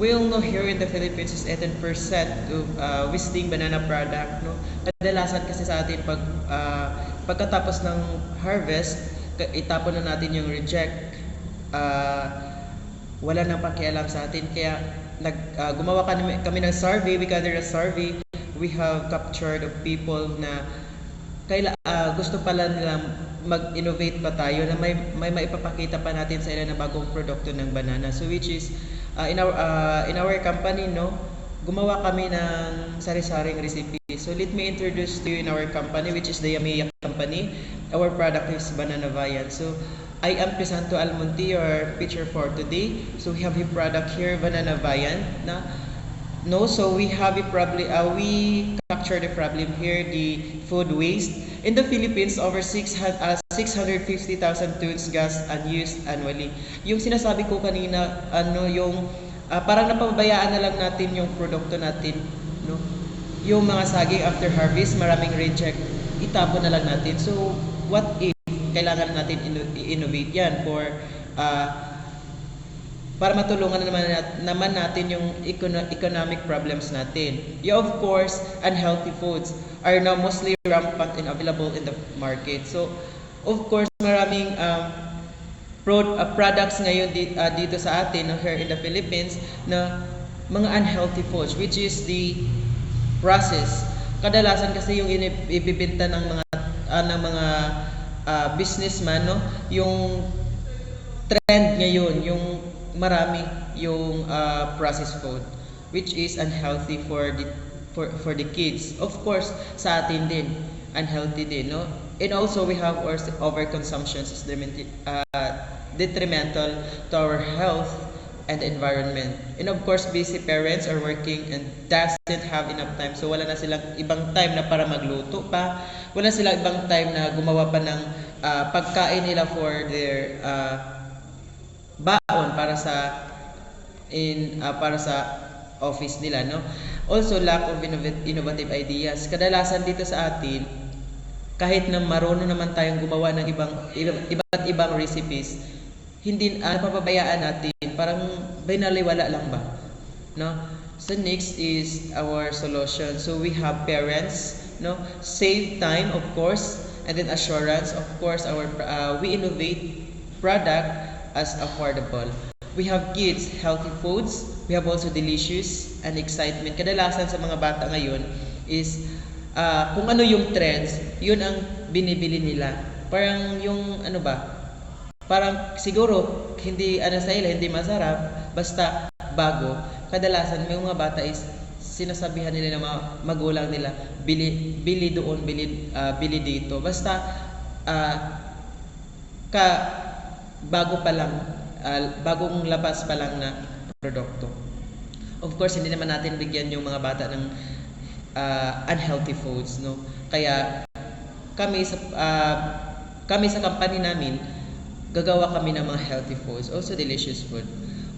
we all know here in the Philippines is 18% of Whistling banana product, no? Kadalasan kasi sa atin pagkatapos ng harvest, itapon na natin yung reject. Wala nang pakialam sa atin, kaya gumawa kami ng survey. We gathered a survey. We have captured of people na gusto pala nila mag-innovate pa tayo na may maipapakita pa natin sa ila na bagong produkto ng banana. So which is in our company, no, gumawa kami ng sari-saring recipe. So let me introduce to you in our company, which is the Yamiya company. Our product is Banana Viand. So I am Crisanto Almonte, your pitcher for today. So we have a product here, Banana Viand. No, so we have a problem. We capture the problem here, the food waste. In the Philippines, over 650,000 tons gas unused annually. Yung sinasabi ko kanina, yung parang napabayaan na lang natin yung produkto natin, no? Yung mga saging after harvest, maraming reject, itapon na lang natin. So what if kailangan natin innovate yan para matulungan naman natin yung economic problems natin. Yeah, of course, unhealthy foods are now mostly rampant and available in the market. So, of course, maraming products ngayon dito sa atin, here in the Philippines, na mga unhealthy foods, which is the process. Kadalasan kasi yung ibibenta ng mga businessman, no, yung trend ngayon, yung marami yung processed food, which is unhealthy for the kids. Of course, sa atin din, unhealthy din, no? And also, we have overconsumption is detrimental to our health and the environment. And of course, busy parents are working and doesn't have enough time. So wala na silang ibang time na para magluto pa. Wala silang ibang time na gumawa pa ng pagkain nila for their baon para sa office nila, no? Also, lack of innovative ideas. Kadalasan dito sa atin, kahit na marunong naman tayong gumawa ng iba't ibang recipes, hindi napapabayaan natin, parang binaliwala lang ba, no? So next is our solution. So we have parents, no, save time, of course, and then assurance, of course. We innovate product as affordable. We have kids, healthy foods. We have also delicious and excitement. Kadalasan sa mga bata ngayon is kung ano yung trends, yun ang binibili nila. Parang yung parang siguro hindi hindi masarap, basta bago. Kadalasan may mga bata is sinasabihan nila ng mga magulang nila, bili doon, bili dito. Basta bago pa lang, bagong labas pa lang na produkto. Of course, hindi naman natin bigyan yung mga bata ng unhealthy foods, no? Kaya kami sa company namin, gagawa kami ng mga healthy foods, also delicious food.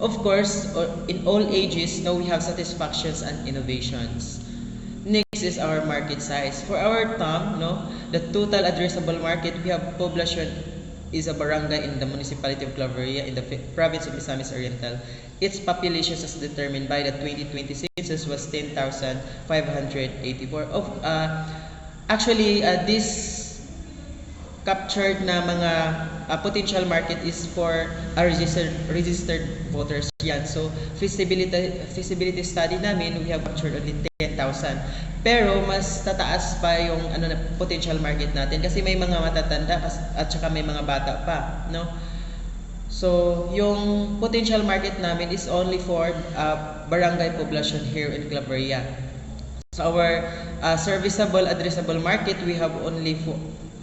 Of course, in all ages, now we have satisfactions and innovations. Next is our market size. For our town, no, the total addressable market, we have population is a barangay in the municipality of Claveria in the province of Misamis Oriental. Its population as determined by the 2020 census was 10,584. Actually, this captured na mga potential market is for registered voters yan. So feasibility study namin, we have captured only 10,000. Pero mas tataas pa yung potential market natin kasi may mga matatanda at saka may mga bata pa, no? So yung potential market namin is only for barangay population here in Claveria. So our serviceable addressable market, we have only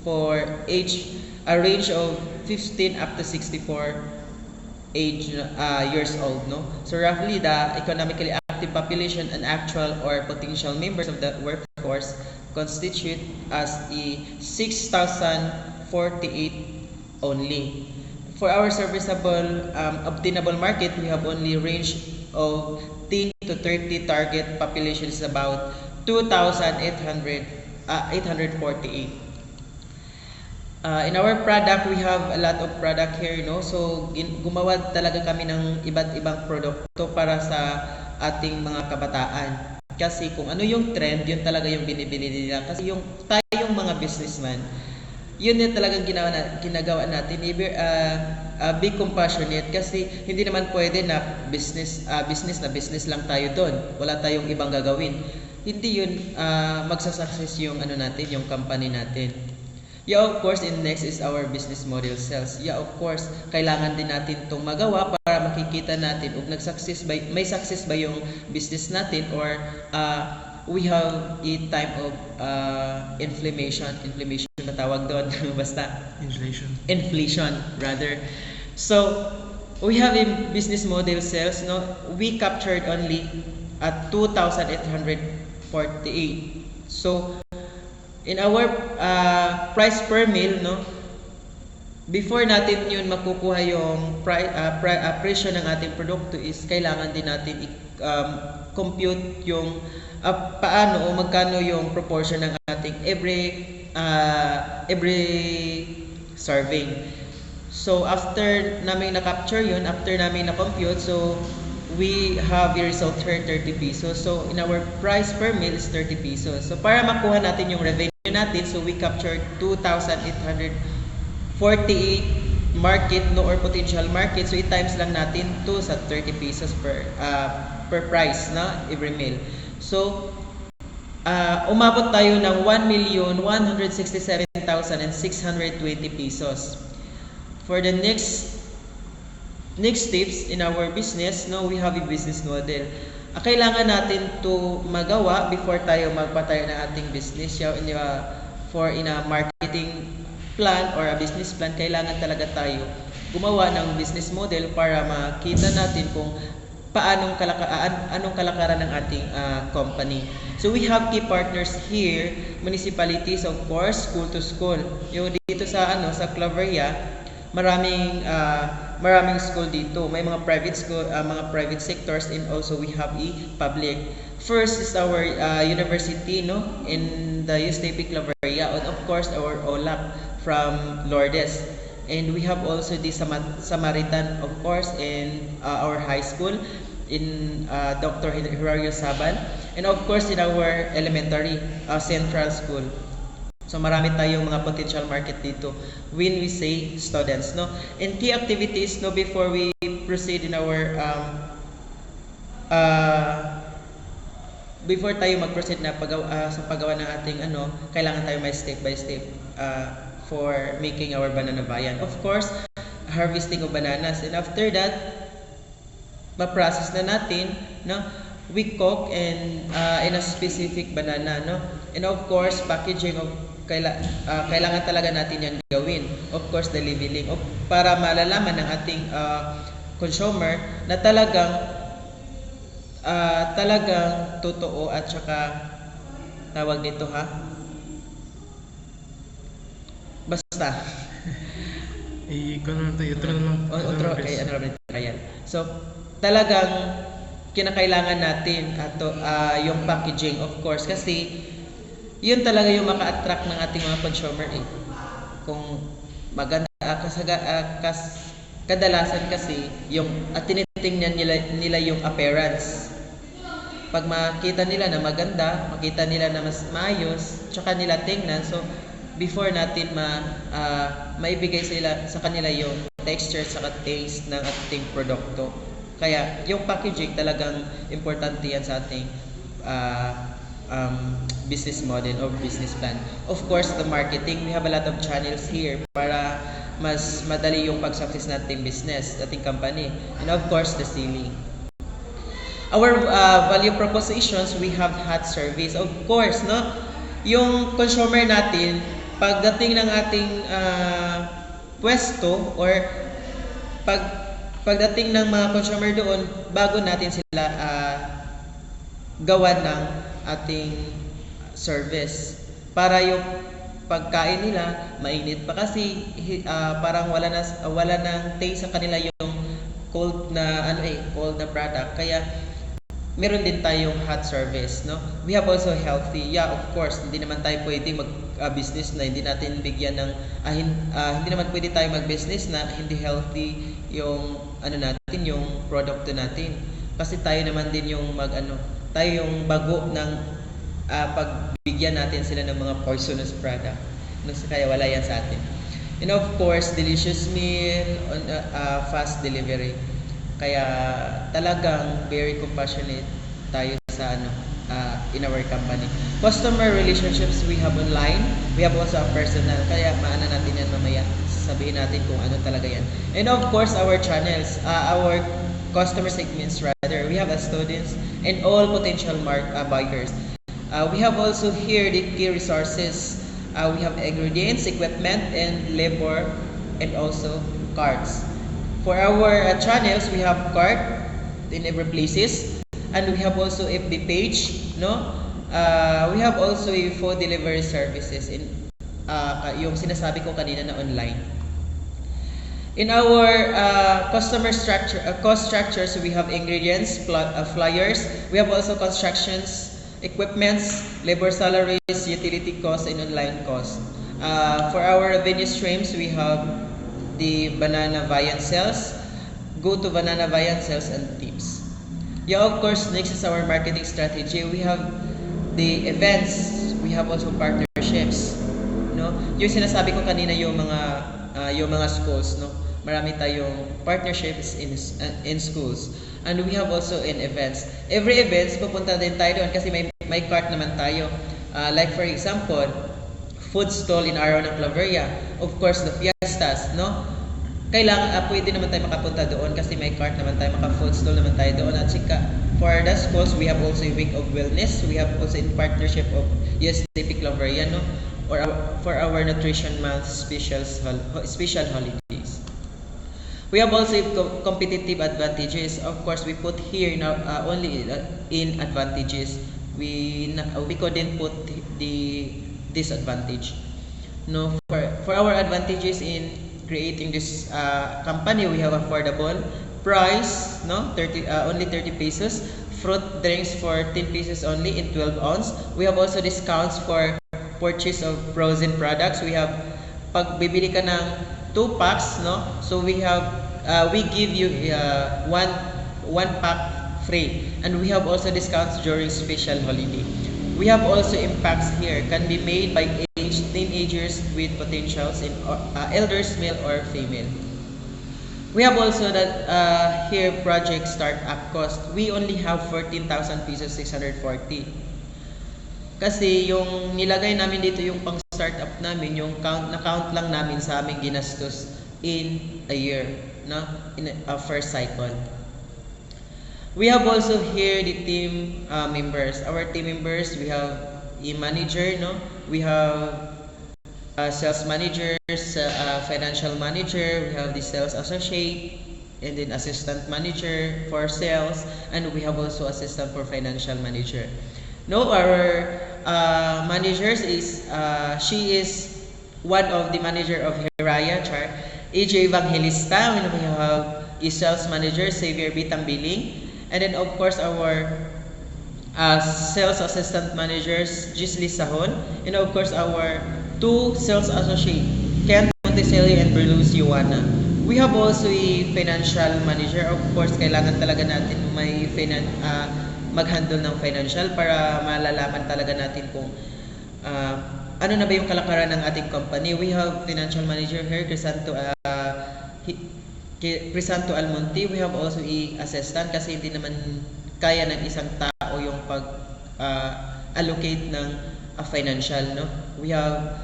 for age a range of 15 up to 64 years old, no? So roughly the economically active population and actual or potential members of the workforce constitute as a 6,048 only. For our serviceable obtainable market, we have only range of 10 to 30 target population is about 848. In our product, we have a lot of product here, no? So, gumawa talaga kami ng iba't ibang produkto para sa ating mga kabataan. Kasi kung ano yung trend, yun talaga yung binibili nila. Kasi yung tayong mga businessman, yun yung talagang ginagawa natin. Be compassionate kasi hindi naman pwede na business lang tayo doon. Wala tayong ibang gagawin. Hindi yun magsasucess yung ano natin, yung company natin. Yeah, of course, and next is our business model sales. Yeah, of course, kailangan din natin itong magawa para makikita natin kung may success ba yung business natin or we have a time of inflation na tawag doon, basta inflation rather. So, we have a business model sales, no? We captured only at 2,848. So, in our price per meal, no, before natin yun makukuha yung presyo ng ating produkto is kailangan din natin compute yung paano o magkano yung proportion ng ating every serving. So after namin na-capture yun, after namin na-compute, so we have a result here 30 pesos. So in our price per meal is 30 pesos. So para makuha natin yung revenue natin, so we captured 2,848 market, no, or potential market. So i-times lang natin to sa 30 pesos per price na every meal. So umabot tayo ng 1,167,620 pesos. For the next steps in our business, no, we have a business model. Kailangan natin to magawa before tayo magpatayo ng ating business. For in a marketing plan or a business plan, kailangan talaga tayo gumawa ng business model para makita natin kung anong kalakaran ng ating company. So we have key partners here, municipalities, of course, school to school. Yung dito sa Claveria, maraming school dito. May mga private school, mga private sectors, and also we have a public. First is our university, no, in the USTP Claveria, and of course our OLAP from Lourdes. And we have also the Samaritan, of course, in our high school, in Dr. Hilario Sabal, and of course in our elementary central school. So marami tayong mga potential market dito when we say students, no. And key activities, no, before we proceed in our before tayo mag-proceed na sa paggawa ng ating kailangan tayo may step by step for making our banana bayan. Of course, harvesting of bananas, and after that ma-process na natin, no, we cook and in a specific banana, no, and of course packaging of kailangan talaga natin yan gawin. Of course, the labeling para malalaman ng ating consumer na talagang totoo at saka tawag nito basta so talagang kinakailangan natin yung packaging, of course, kasi yun talaga yung maka-attract ng ating mga consumer kung maganda kadalasan kasi yung tinitingnan nila yung appearance. Pag makita nila na maganda, makita nila na mas maayos, tsaka nila tingnan. So before natin maibigay sa kanila yung texture sa taste ng ating produkto. Kaya yung packaging talagang importante yan sa ating business model or business plan. Of course, the marketing, we have a lot of channels here para mas madali yung pag-success nating business, nating company. And of course, the selling. Our value propositions, we have hot service. Of course, no, yung consumer natin, pagdating ng ating pwesto or pagdating ng mga consumer doon, bago natin sila gawa ng ating service para yung pagkain nila mainit pa kasi parang wala nang taste sa kanila yung cold na product. Kaya meron din tayong hot service, no? We have also healthy. Yeah, of course, hindi naman tayo pwede mag-business na hindi natin bigyan ng hindi naman pwede tayo mag-business na hindi healthy yung ano natin, yung produkto natin. Kasi tayo naman din yung tayo yung bago ng pagbigyan natin sila ng mga poisonous product. No, kaya wala yan sa atin. And of course, delicious meal on fast delivery. Kaya talagang very compassionate tayo sa in our company. Customer relationships we have online, we have also a personal. Kaya maana natin yan mamaya. Sabihin natin kung ano talaga yan. And of course, our channels, our customer segments rather. We have students and all potential buyers. We have also here the key resources. We have ingredients, equipment, and labor, and also cards. For our channels, we have cart in every places, and we have also FB page, no? We have also a food delivery services in yung sinasabi ko kanina na online. In our customer structure, cost structures, we have ingredients, flyers. We have also constructions, equipments, labor salaries, utility costs, and online costs. For our revenue streams, we have the banana viand sales, go to banana viand sales, and tips. Yeah, of course, next is our marketing strategy. We have the events, we have also partnerships, no? Yung sinasabi ko kanina yung mga schools, no? Marami tayong partnerships in schools. And we have also in events. Every events pupunta din tayo doon kasi may cart naman tayo. Like for example, food stall in Araw ng Claveria. Of course, the fiestas, no? Kailangan, pwede naman tayo makapunta doon kasi may cart naman tayo, maka-food stall naman tayo doon. At sika, for the schools, we have also a week of wellness. We have also in partnership of USDP Claveria, no? Or for our nutrition month special holidays. We have also competitive advantages. Of course, we put here now only in advantages. We couldn't put the disadvantage. No, for our advantages in creating this company, we have affordable price, no, only 30 pesos. Fruit drinks for 10 pesos only in 12 ounce. We have also discounts for purchase of frozen products. We have pag bibili ka ng 2 packs, no, so we give you one pack free, and we have also discounts during special holiday. We have also impacts here can be made by teenagers with potentials in elders, male or female. We have also that here project startup cost. We only have 14,000 pesos 640. Kasi yung nilagay namin dito yung pang startup namin, yung count lang namin sa aming ginastos in a year, no? In a first cycle. We have also here the team members. Our team members, we have a manager, no? We have sales managers, financial manager, we have the sales associate, and then assistant manager for sales, and we have also assistant for financial manager. No, our managers is she is one of the manager of Hiraya Char, AJ Evangelista, and we have a sales manager Xavier Bitambiling, and then of course our sales assistant managers Gisli Sahon, and of course our 2 sales associate Ken Monticelli and Berluz Yuana. We have also a financial manager. Of course, kailangan talaga natin may mag-handle ng financial para malalaman talaga natin kung ano na ba yung kalakaran ng ating company. We have financial manager here, Crisanto Almonte. We have also a assistant kasi hindi naman kaya ng isang tao yung pag-allocate ng financial, no? We have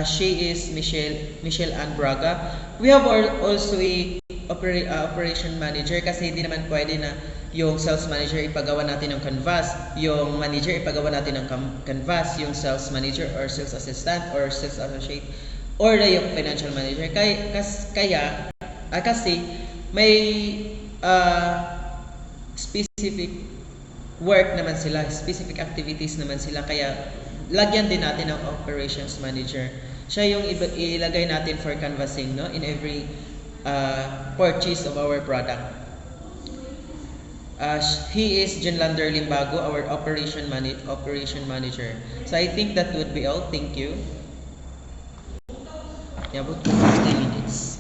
she is Michelle Ann Braga. We have also a operation manager kasi hindi naman pwede na yung sales manager ipagawa natin ng canvas, yung manager ipagawa natin ng canvas, yung sales manager or sales assistant or sales associate or yung financial manager. Kasi may specific work naman sila, specific activities naman sila, kaya lagyan din natin ng operations manager. Siya yung ilagay natin for canvassing, no, in every purchase of our product. He is Jinlander Limbago, our operation manager. So I think that would be all. Thank you. Yeah, about 50 minutes.